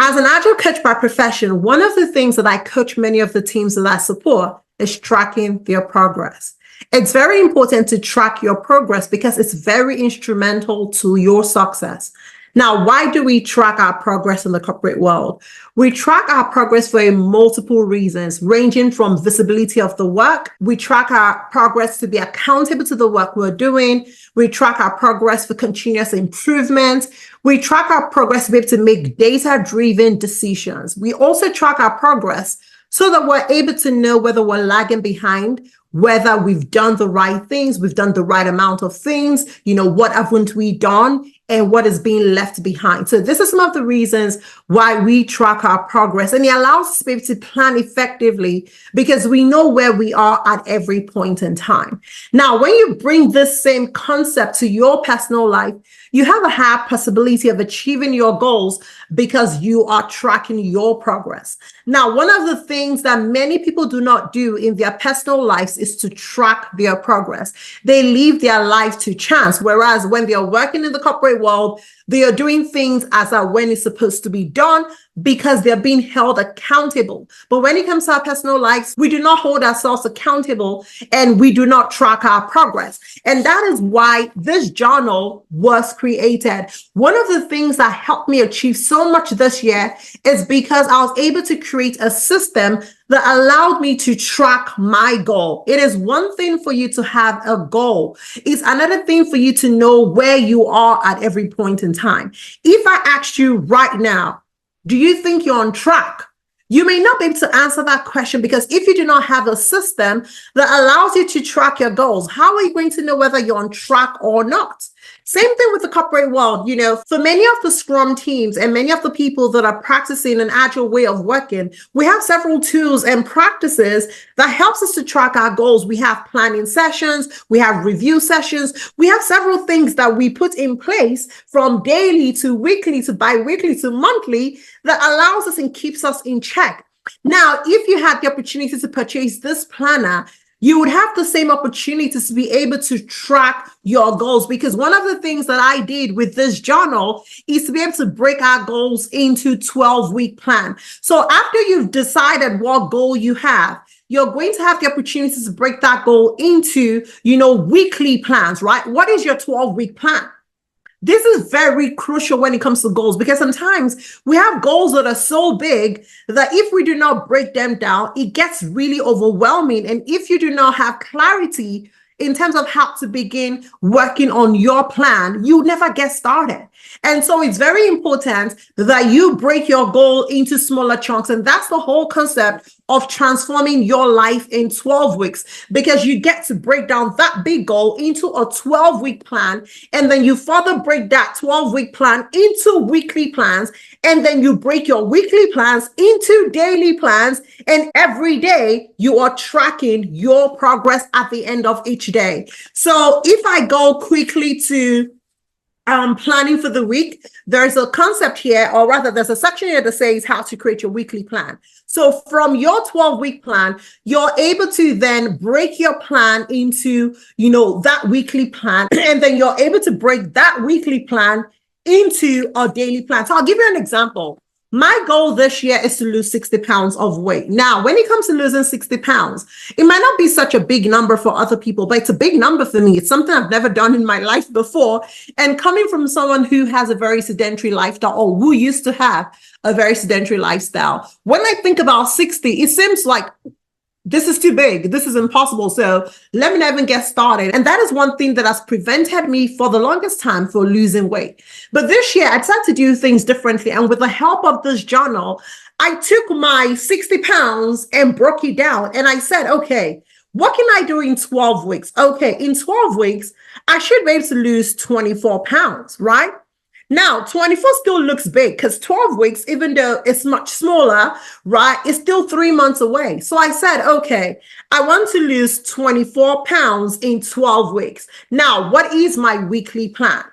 As an agile coach by profession, one of the things that I coach many of the teams that I support is tracking their progress. It's very important to track your progress because it's very instrumental to your success. Now, why do we track our progress in the corporate world? We track our progress for multiple reasons, ranging from visibility of the work. We track our progress to be accountable to the work we're doing. We track our progress for continuous improvement. We track our progress to be able to make data-driven decisions. We also track our progress so that we're able to know whether we're lagging behind, whether we've done the right things, we've done the right amount of things, what haven't we done, and what is being left behind. So this is some of the reasons why we track our progress, and it allows us to be able to plan effectively because we know where we are at every point in time. Now, when you bring this same concept to your personal life, you have a high possibility of achieving your goals because you are tracking your progress. Now, one of the things that many people do not do in their personal lives is to track their progress. They leave their life to chance, whereas when they are working in the corporate world, they are doing things as when it's supposed to be done because they're being held accountable. But when it comes to our personal lives, we do not hold ourselves accountable and we do not track our progress. And that is why this journal was created. One of the things that helped me achieve so much this year is because I was able to create a system that allowed me to track my goal. It is one thing for you to have a goal. It's another thing for you to know where you are at every point in time. If I asked you right now, do you think you're on track? You may not be able to answer that question because if you do not have a system that allows you to track your goals, how are you going to know whether you're on track or not? Same thing with the corporate world. For many of the Scrum teams and many of the people that are practicing an agile way of working, we have several tools and practices that helps us to track our goals. We have planning sessions, we have review sessions, we have several things that we put in place from daily to weekly to bi-weekly to monthly that allows us and keeps us in check. Now, if you had the opportunity to purchase this planner, you would have the same opportunity to be able to track your goals, because one of the things that I did with this journal is to be able to break our goals into 12-week plan. So after you've decided what goal you have, you're going to have the opportunity to break that goal into, weekly plans, right? What is your 12-week plan? This is very crucial when it comes to goals, because sometimes we have goals that are so big that if we do not break them down, it gets really overwhelming. And if you do not have clarity in terms of how to begin working on your plan, you never get started. And so it's very important that you break your goal into smaller chunks. And that's the whole concept of transforming your life in 12 weeks, because you get to break down that big goal into a 12-week plan. And then you further break that 12-week plan into weekly plans. And then you break your weekly plans into daily plans. And every day you are tracking your progress at the end of each day. So if I go quickly to planning for the week, there's a concept here, or rather there's a section here that says how to create your weekly plan. So from your 12-week plan, you're able to then break your plan into, that weekly plan. And then you're able to break that weekly plan into a daily plan. So I'll give you an example. My goal this year is to lose 60 pounds of weight. Now, when it comes to losing 60 pounds, it might not be such a big number for other people, but it's a big number for me. It's something I've never done in my life before. And coming from someone who has a very sedentary lifestyle, or who used to have a very sedentary lifestyle, when I think about 60, it seems like this is too big. This is impossible. So let me not even get started. And that is one thing that has prevented me for the longest time for losing weight. But this year, I decided to do things differently. And with the help of this journal, I took my 60 pounds and broke it down. And I said, okay, what can I do in 12 weeks? Okay, in 12 weeks, I should be able to lose 24 pounds, right? Now, 24 still looks big because 12 weeks, even though it's much smaller, right, it's still 3 months away. So I said, okay, I want to lose 24 pounds in 12 weeks. Now, what is my weekly plan,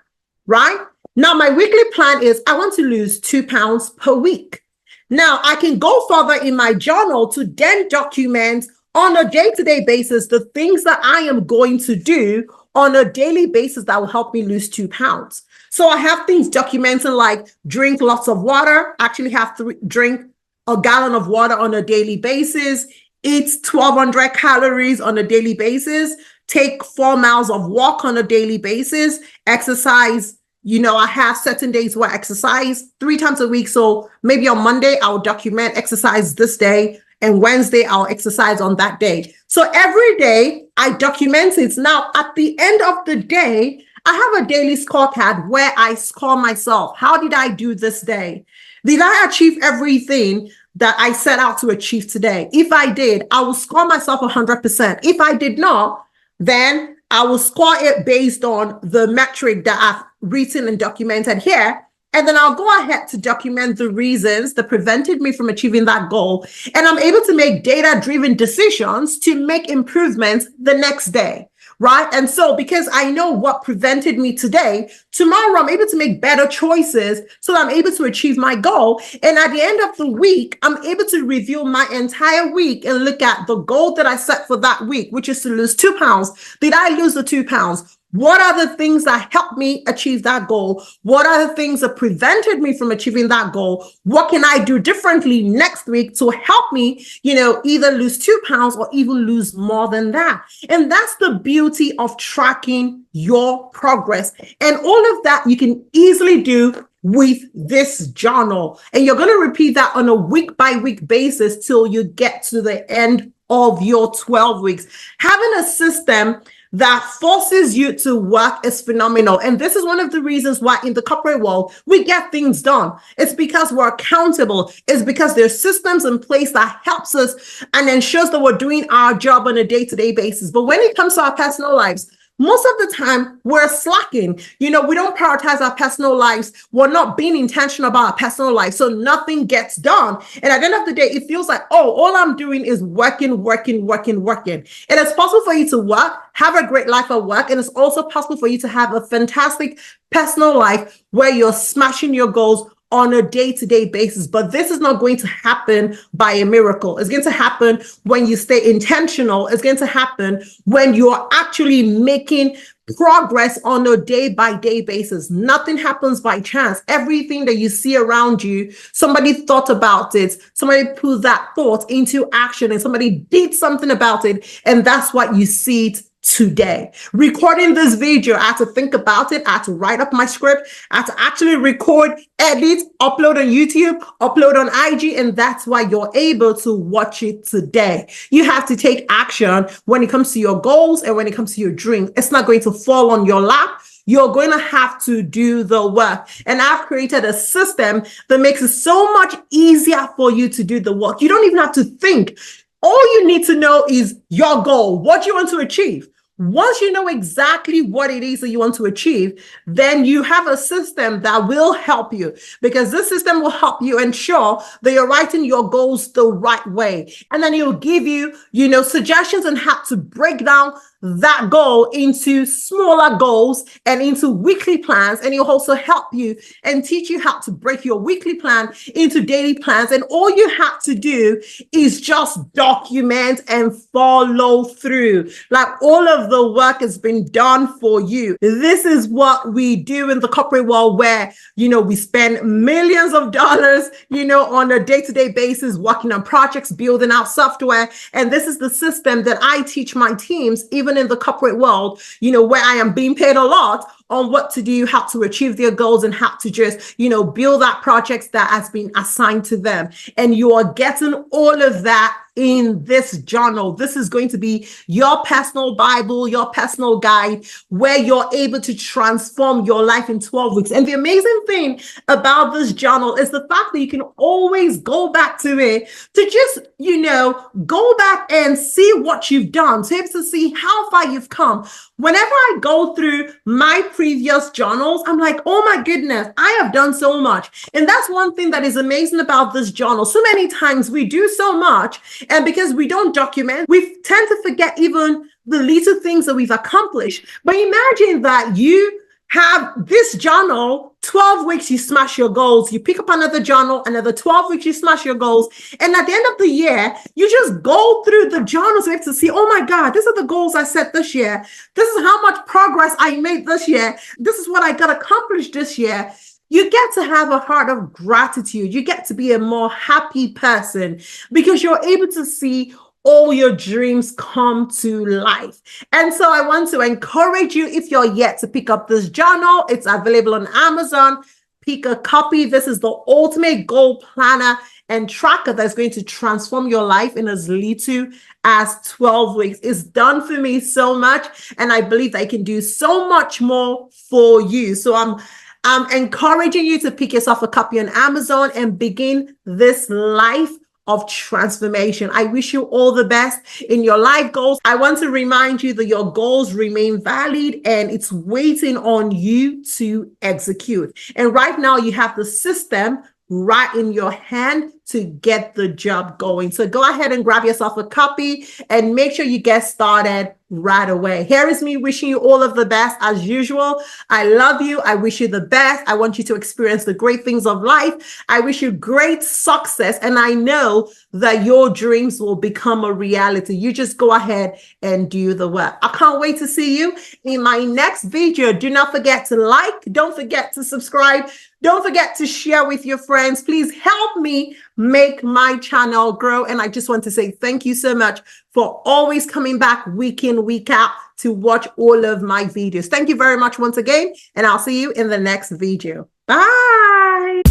right? Now, my weekly plan is I want to lose 2 pounds per week. Now, I can go further in my journal to then document on a day-to-day basis the things that I am going to do on a daily basis that will help me lose 2 pounds. So I have things documented like drink lots of water, actually have to drink a gallon of water on a daily basis, eat 1,200 calories on a daily basis, take 4 miles of walk on a daily basis, exercise. I have certain days where I exercise 3 times a week. So maybe on Monday, I'll document exercise this day, and Wednesday, I'll exercise on that day. So every day I document it. Now, at the end of the day, I have a daily scorecard where I score myself. How did I do this day? Did I achieve everything that I set out to achieve today? If I did, I will score myself 100%. If I did not, then I will score it based on the metric that I've written and documented here. And then I'll go ahead to document the reasons that prevented me from achieving that goal. And I'm able to make data-driven decisions to make improvements the next day, right? And so because I know what prevented me today, tomorrow I'm able to make better choices so that I'm able to achieve my goal. And at the end of the week, I'm able to review my entire week and look at the goal that I set for that week, which is to lose 2 pounds. Did I lose the 2 pounds? What are the things that helped me achieve that goal? What are the things that prevented me from achieving that goal? What can I do differently next week to help me, either lose 2 pounds or even lose more than that? And that's the beauty of tracking your progress. And all of that you can easily do with this journal. And you're going to repeat that on a week by week basis till you get to the end of your 12 weeks. Having a system that forces you to work is phenomenal. And this is one of the reasons why in the corporate world, we get things done. It's because we're accountable. It's because there's systems in place that helps us and ensures that we're doing our job on a day-to-day basis. But when it comes to our personal lives, most of the time we're slacking. We don't prioritize our personal lives. We're not being intentional about our personal life. So nothing gets done. And at the end of the day, it feels like, all I'm doing is working. And it's possible for you to work, have a great life at work. And it's also possible for you to have a fantastic personal life where you're smashing your goals on a day-to-day basis. But this is not going to happen by a miracle. It's going to happen when you stay intentional. It's going to happen when you're actually making progress on a day-by-day basis. Nothing happens by chance. Everything that you see around you, somebody thought about it, somebody put that thought into action, and somebody did something about it, and that's what you see today. Recording this video, I had to think about it. I had to write up my script. I had to actually record, edit, upload on YouTube, upload on IG, and that's why you're able to watch it today. You have to take action when it comes to your goals and when it comes to your dreams. It's not going to fall on your lap. You're going to have to do the work. And I've created a system that makes it so much easier for you to do the work. You don't even have to think. All you need to know is your goal, what you want to achieve. Once you know exactly what it is that you want to achieve, then you have a system that will help you, because this system will help you ensure that you're writing your goals the right way. And then it'll give you, suggestions on how to break down that goal into smaller goals and into weekly plans. And it'll also help you and teach you how to break your weekly plan into daily plans. And all you have to do is just document and follow through. Like, all of the work has been done for you. This is what we do in the corporate world, where, we spend millions of dollars, on a day-to-day basis, working on projects, building out software. And this is the system that I teach my teams, even in the corporate world, where I am being paid a lot on what to do, how to achieve their goals, and how to just, build out projects that has been assigned to them. And you are getting all of that in this journal. This is going to be your personal Bible, your personal guide, where you're able to transform your life in 12 weeks. And the amazing thing about this journal is the fact that you can always go back to it to just, go back and see what you've done, to be able to see how far you've come. Whenever I go through my previous journals, I'm like, oh my goodness, I have done so much. And that's one thing that is amazing about this journal. So many times we do so much, and because we don't document, we tend to forget even the little things that we've accomplished. But imagine that you have this journal, 12 weeks, you smash your goals. You pick up another journal, another 12 weeks, you smash your goals. And at the end of the year, you just go through the journals to see, oh my God, these are the goals I set this year. This is how much progress I made this year. This is what I got accomplished this year. You get to have a heart of gratitude. You get to be a more happy person because you're able to see all your dreams come to life. And so I want to encourage you, if you're yet to pick up this journal, it's available on Amazon. Pick a copy. This is the ultimate goal planner and tracker that's going to transform your life in as little as 12 weeks. It's done for me so much, and I believe that I can do so much more for you. So I'm encouraging you to pick yourself a copy on Amazon and begin this life of transformation. I wish you all the best in your life goals. I want to remind you that your goals remain valid and it's waiting on you to execute. And right now you have the system right in your hand to get the job going. So go ahead and grab yourself a copy and make sure you get started right away. Here is me wishing you all of the best as usual. I love you. I wish you the best. I want you to experience the great things of life. I wish you great success. And I know that your dreams will become a reality. You just go ahead and do the work. I can't wait to see you in my next video. Do not forget to like. Don't forget to subscribe. Don't forget to share with your friends. Please help me make my channel grow. And I just want to say thank you so much for always coming back week in, week out to watch all of my videos. Thank you very much once again, and I'll see you in the next video. Bye.